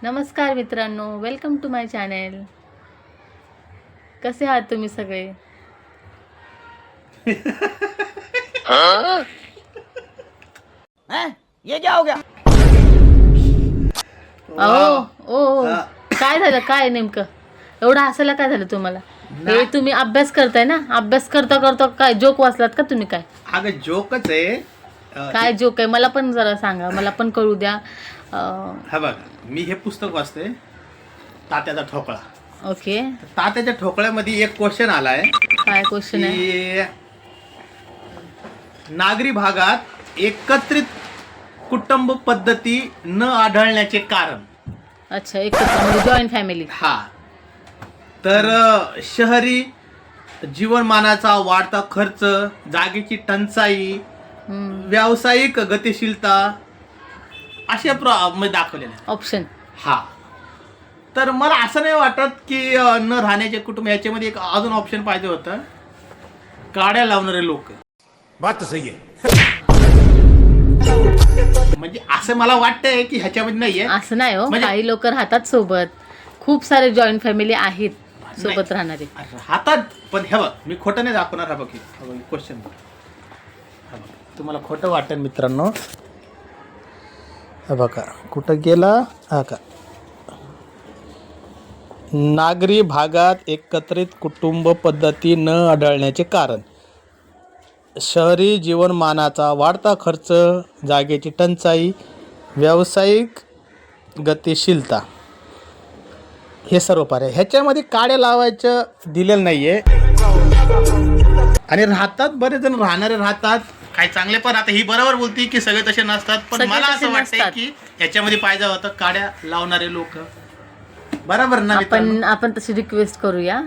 नमस्कार मित्रांनो, welcome to my channel. कसे आहात तुम्ही सगळे? ये क्या हो गया? ओ काय झालं? काय नेमकं एवढं हसायला काय झालं तुम्हाला? हे तुम्ही अभ्यास करताय ना? अभ्यास करता करता काय जोक वाचलात का तुम्ही? काय अगं जोकच आहे. काय जोक आहे? मला पण जरा सांगा, मला पण कळू द्या. हा बघ, मी हे पुस्तक वाचते, तात्याचा ठोकळा. ओके, तात्याच्या ठोकळ्यामध्ये एक क्वेश्चन आलाय. काय क्वेश्चन आहे? की नागरी भागात एकत्रित कुटुंब पद्धती न आढळण्याचे कारण. अच्छा, एकत्र म्हणजे जॉईंट फॅमिली. हा, तर शहरी जीवनमानाचा वाढता खर्च, जागेची टंचाई, व्यावसायिक गतिशीलता असे दाखवलेले आहे ऑप्शन. हा, तर मला असं नाही वाटत की न राहण्याचे कुटुंब. याच्यामध्ये एक अजून ऑप्शन पाहिजे होतं, गाड्या लावणारे लोक. बात सही आहे. म्हणजे असं मला वाटतंय की ह्याच्यामध्ये नाहीये. असं नाही हो, म्हणजे- काही लोक राहतात सोबत. खूप सारे जॉईंट फॅमिली आहेत सोबत राहणारे. राहतात, पण हे बघ, मी खोटं नाही दाखवणार. हा बघ क्वेश्चन, तुम्हाला खोटं वाटेल मित्रांनो. हा बघा कुठं गेला. हा का, नागरी भागात एकत्रित कुटुंब पद्धती न आढळण्याचे कारण. शहरी जीवनमानाचा वाढता खर्च, जागेची टंचाई, व्यावसायिक गतिशीलता, हे सर्व पर्याय. ह्याच्यामध्ये काड्या लावायचं दिलेलं नाहीये. आणि राहतात, बरेच जण राहणारे राहतात, काही चांगले पण. आता ही बरोबर बोलती की सगळे तसे नसतात, पण सगळे मला तसे असं वाटतंय नसतात. की ह्याच्यामध्ये पाहिजे होतं काड्या लावणारे लोक. बरोबर ना मित्रांनो? आपण तशी रिक्वेस्ट करूया.